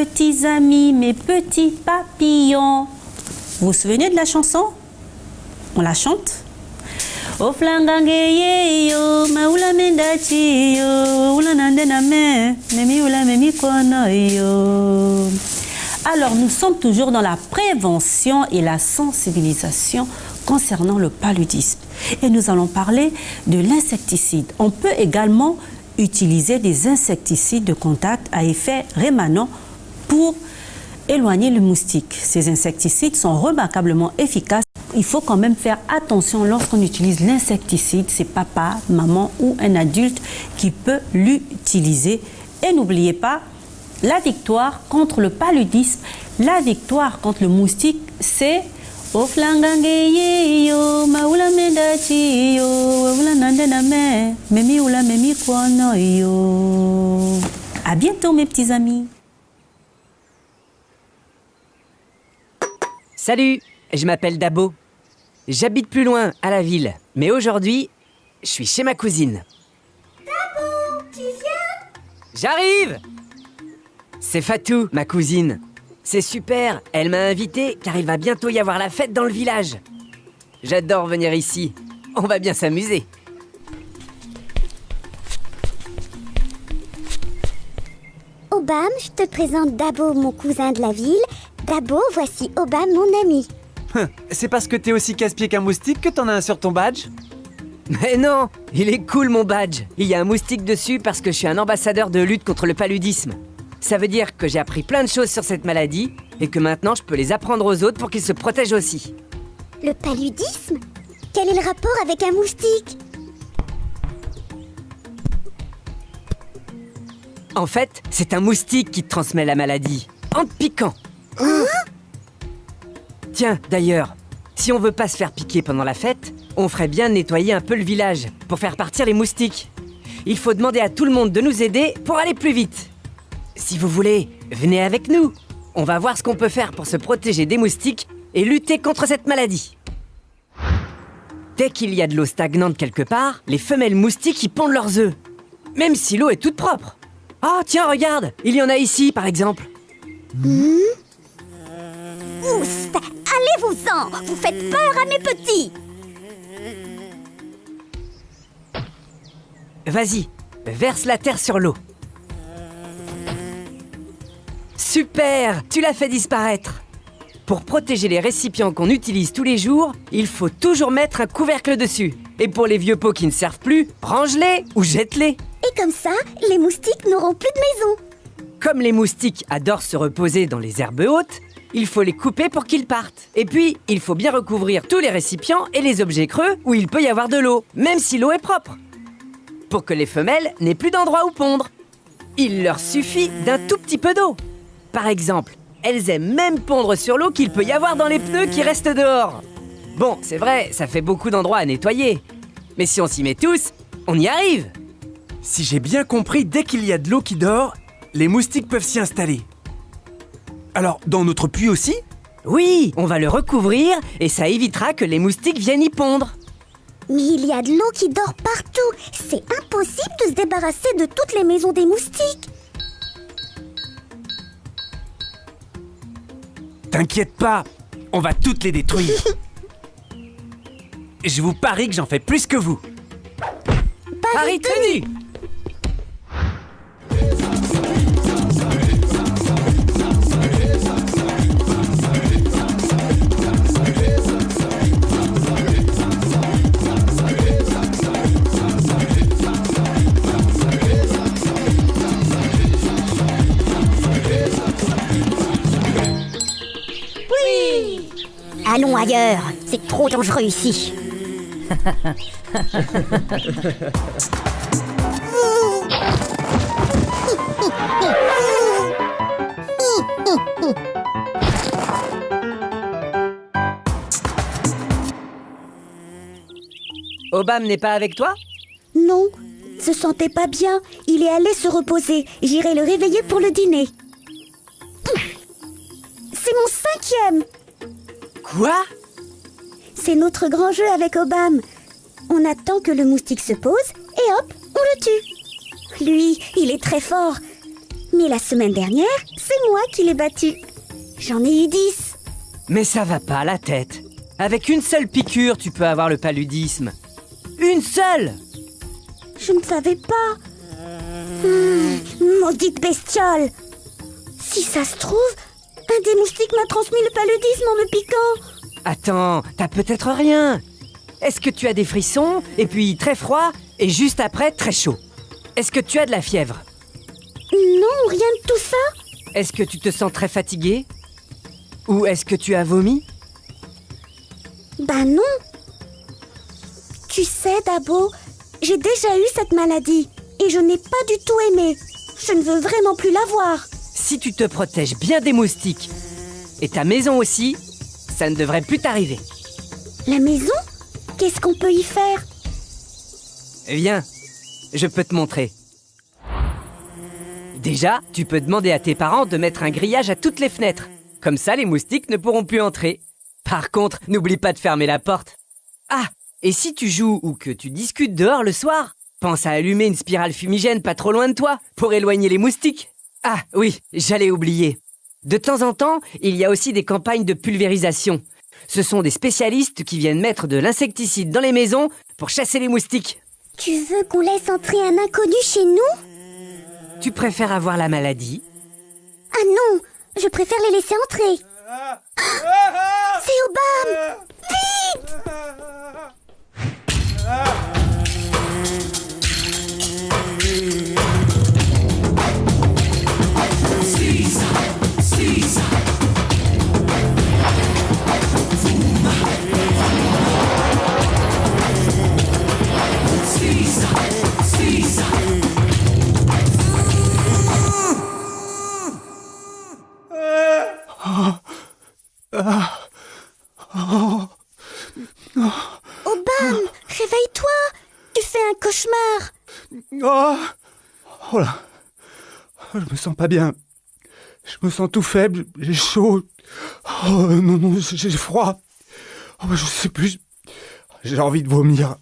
petits amis, mes petits papillons. Vous vous souvenez de la chanson? On la chante? O flangange yo, maula mendachi yo, ula nandena me, memi ula memi kono yo. Alors, nous sommes toujours dans la prévention et la sensibilisation concernant le paludisme. Et nous allons parler de l'insecticide. On peut également utiliser des insecticides de contact à effet rémanent pour éloigner le moustique. Ces insecticides sont remarquablement efficaces. Il faut quand même faire attention lorsqu'on utilise l'insecticide. C'est papa, maman ou un adulte qui peut l'utiliser. Et n'oubliez pas, la victoire contre le paludisme, la victoire contre le moustique, c'est O flangange yo, maula mendachi yo, ula nandena me, memi ula memi kono yo. À bientôt mes petits amis. Salut, je m'appelle Dabo. J'habite plus loin, à la ville. Mais aujourd'hui, je suis chez ma cousine. Dabo, tu viens? J'arrive! C'est Fatou, ma cousine. C'est super, elle m'a invité car il va bientôt y avoir la fête dans le village. J'adore venir ici, on va bien s'amuser. Obam, je te présente Dabo, mon cousin de la ville. Dabo, voici Obam, mon ami. C'est parce que t'es aussi casse-pied qu'un moustique que t'en as un sur ton badge? Mais non, il est cool mon badge. Il y a un moustique dessus parce que je suis un ambassadeur de lutte contre le paludisme. Ça veut dire que j'ai appris plein de choses sur cette maladie et que maintenant je peux les apprendre aux autres pour qu'ils se protègent aussi. Le paludisme? Quel est le rapport avec un moustique? En fait, c'est un moustique qui te transmet la maladie, en te piquant. Tiens, d'ailleurs, si on veut pas se faire piquer pendant la fête, on ferait bien de nettoyer un peu le village pour faire partir les moustiques. Il faut demander à tout le monde de nous aider pour aller plus vite. Si vous voulez, venez avec nous. On va voir ce qu'on peut faire pour se protéger des moustiques et lutter contre cette maladie. Dès qu'il y a de l'eau stagnante quelque part, les femelles moustiques y pondent leurs œufs. Même si l'eau est toute propre. Ah, tiens, regarde, il y en a ici, par exemple. Oust, allez-vous-en, vous faites peur à mes petits. Vas-y, verse la terre sur l'eau. Super, tu l'as fait disparaître. Pour protéger les récipients qu'on utilise tous les jours, il faut toujours mettre un couvercle dessus. Et pour les vieux pots qui ne servent plus, range-les ou jette-les. Et comme ça, les moustiques n'auront plus de maison. Comme les moustiques adorent se reposer dans les herbes hautes, il faut les couper pour qu'ils partent. Et puis, il faut bien recouvrir tous les récipients et les objets creux où il peut y avoir de l'eau, même si l'eau est propre. Pour que les femelles n'aient plus d'endroit où pondre. Il leur suffit d'un tout petit peu d'eau. Par exemple, elles aiment même pondre sur l'eau qu'il peut y avoir dans les pneus qui restent dehors. Bon, c'est vrai, ça fait beaucoup d'endroits à nettoyer. Mais si on s'y met tous, on y arrive. Si j'ai bien compris, dès qu'il y a de l'eau qui dort, les moustiques peuvent s'y installer. Alors, dans notre puits aussi? Oui, on va le recouvrir et ça évitera que les moustiques viennent y pondre. Mais il y a de l'eau qui dort partout. C'est impossible de se débarrasser de toutes les maisons des moustiques. T'inquiète pas, on va toutes les détruire. Je vous parie que j'en fais plus que vous. Paris tenu! Allons ailleurs, c'est trop dangereux ici. Obam n'est pas avec toi? Non, se sentait pas bien. Il est allé se reposer. J'irai le réveiller pour le dîner. C'est mon 5e. Quoi? C'est notre grand jeu avec Obam. On attend que le moustique se pose et hop, on le tue. Lui, il est très fort. Mais la semaine dernière, c'est moi qui l'ai battu. J'en ai eu 10. Mais ça va pas la tête. Avec une seule piqûre, tu peux avoir le paludisme. Une seule! Je ne savais pas. Maudite bestiole. Si ça se trouve, un des moustiques m'a transmis le paludisme en me piquant. Attends, t'as peut-être rien. Est-ce que tu as des frissons, et puis très froid, et juste après très chaud? Est-ce que tu as de la fièvre? Non, rien de tout ça. Est-ce que tu te sens très fatigué? Ou est-ce que tu as vomi? Bah non. Tu sais, Dabo, j'ai déjà eu cette maladie et je n'ai pas du tout aimé. Je ne veux vraiment plus l'avoir. Si tu te protèges bien des moustiques, et ta maison aussi, ça ne devrait plus t'arriver. La maison? Qu'est-ce qu'on peut y faire? Viens, je peux te montrer. Déjà, tu peux demander à tes parents de mettre un grillage à toutes les fenêtres. Comme ça, les moustiques ne pourront plus entrer. Par contre, n'oublie pas de fermer la porte. Ah, et si tu joues ou que tu discutes dehors le soir, pense à allumer une spirale fumigène pas trop loin de toi pour éloigner les moustiques. Ah oui, j'allais oublier. De temps en temps, il y a aussi des campagnes de pulvérisation. Ce sont des spécialistes qui viennent mettre de l'insecticide dans les maisons pour chasser les moustiques. Tu veux qu'on laisse entrer un inconnu chez nous? Tu préfères avoir la maladie? Ah non, je préfère les laisser entrer. C'est Obam! Vite! Obam, réveille-toi! Tu fais un cauchemar! Oh là. Je me sens pas bien. Je me sens tout faible, j'ai chaud. Oh non, j'ai froid. Oh, je sais plus. J'ai envie de vomir.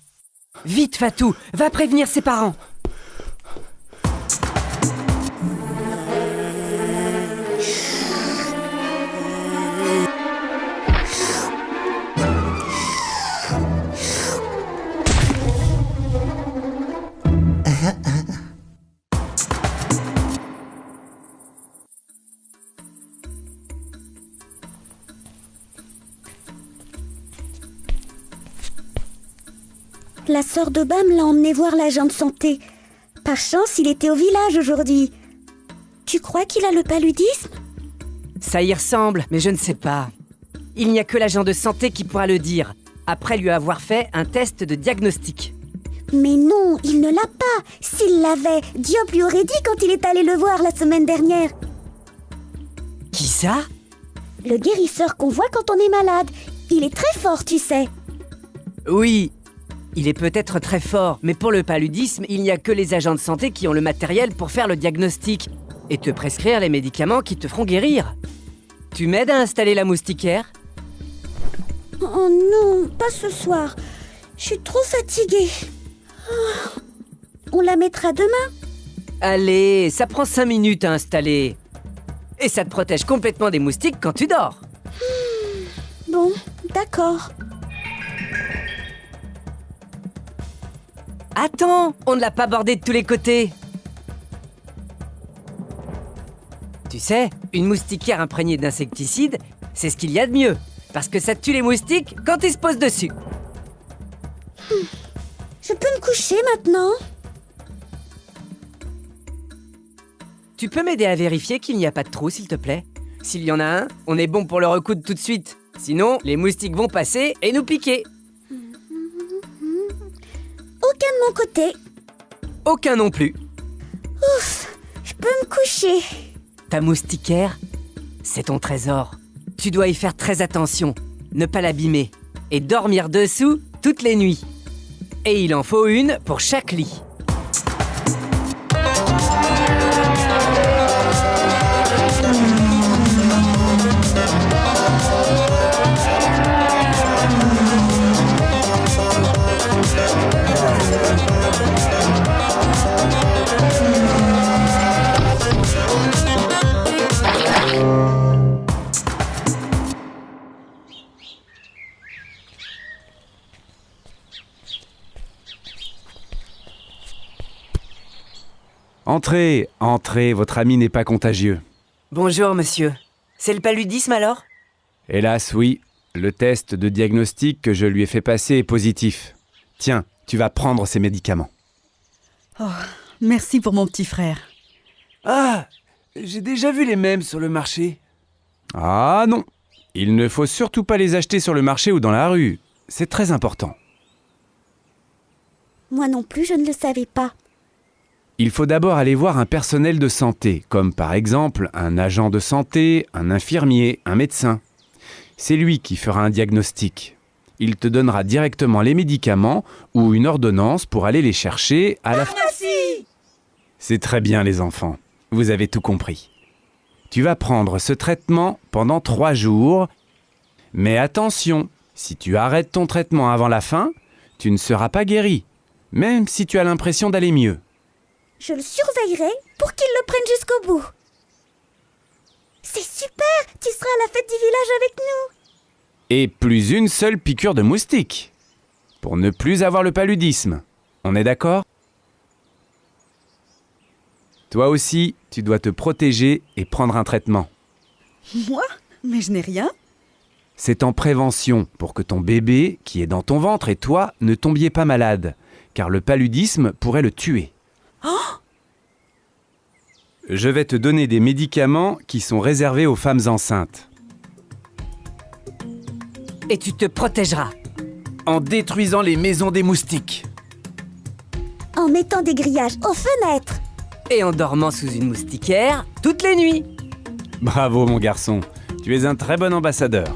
Vite, Fatou, va prévenir ses parents. La sœur d'Obam l'a emmené voir l'agent de santé. Par chance, il était au village aujourd'hui. Tu crois qu'il a le paludisme? Ça y ressemble, mais je ne sais pas. Il n'y a que l'agent de santé qui pourra le dire, après lui avoir fait un test de diagnostic. Mais non, il ne l'a pas. S'il l'avait, Diop lui aurait dit quand il est allé le voir la semaine dernière. Qui ça? Le guérisseur qu'on voit quand on est malade. Il est très fort, tu sais. Oui, il est peut-être très fort, mais pour le paludisme, il n'y a que les agents de santé qui ont le matériel pour faire le diagnostic et te prescrire les médicaments qui te feront guérir. Tu m'aides à installer la moustiquaire? Oh non, pas ce soir. Je suis trop fatiguée. On la mettra demain? Allez, ça prend 5 minutes à installer. Et ça te protège complètement des moustiques quand tu dors. Bon, d'accord. Attends, on ne l'a pas bordé de tous les côtés. Tu sais, une moustiquaire imprégnée d'insecticide, c'est ce qu'il y a de mieux. Parce que ça tue les moustiques quand ils se posent dessus. Je peux me coucher maintenant? Tu peux m'aider à vérifier qu'il n'y a pas de trou, s'il te plaît? S'il y en a un, on est bon pour le recoudre tout de suite. Sinon, les moustiques vont passer et nous piquer. Aucun de mon côté. Aucun non plus. Ouf, je peux me coucher. Ta moustiquaire, c'est ton trésor. Tu dois y faire très attention, ne pas l'abîmer, et dormir dessous toutes les nuits. Et il en faut une pour chaque lit. Entrez, entrez, votre ami n'est pas contagieux. Bonjour, monsieur. C'est le paludisme alors? Hélas, oui. Le test de diagnostic que je lui ai fait passer est positif. Tiens, tu vas prendre ces médicaments. Oh, merci pour mon petit frère. Ah, j'ai déjà vu les mêmes sur le marché. Ah non, il ne faut surtout pas les acheter sur le marché ou dans la rue. C'est très important. Moi non plus, je ne le savais pas. Il faut d'abord aller voir un personnel de santé, comme par exemple un agent de santé, un infirmier, un médecin. C'est lui qui fera un diagnostic. Il te donnera directement les médicaments ou une ordonnance pour aller les chercher à la pharmacie. C'est très bien les enfants, vous avez tout compris. Tu vas prendre ce traitement pendant 3 jours. Mais attention, si tu arrêtes ton traitement avant la fin, tu ne seras pas guéri, même si tu as l'impression d'aller mieux. Je le surveillerai pour qu'il le prenne jusqu'au bout. C'est super! Tu seras à la fête du village avec nous! Et plus une seule piqûre de moustique, pour ne plus avoir le paludisme. On est d'accord ? Toi aussi, tu dois te protéger et prendre un traitement. Moi? Mais je n'ai rien. C'est en prévention pour que ton bébé, qui est dans ton ventre, et toi ne tombiez pas malade, car le paludisme pourrait le tuer. Je vais te donner des médicaments qui sont réservés aux femmes enceintes. Et tu te protégeras. En détruisant les maisons des moustiques. En mettant des grillages aux fenêtres. Et en dormant sous une moustiquaire toutes les nuits. Bravo mon garçon, tu es un très bon ambassadeur.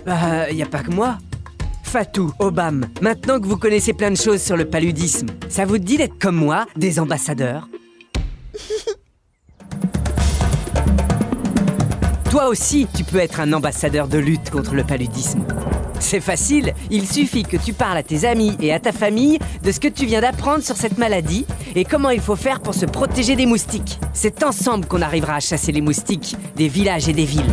Bah, y a pas que moi. Fatou, Obam, maintenant que vous connaissez plein de choses sur le paludisme, ça vous dit d'être comme moi, des ambassadeurs? Toi aussi, tu peux être un ambassadeur de lutte contre le paludisme. C'est facile, il suffit que tu parles à tes amis et à ta famille de ce que tu viens d'apprendre sur cette maladie et comment il faut faire pour se protéger des moustiques. C'est ensemble qu'on arrivera à chasser les moustiques des villages et des villes.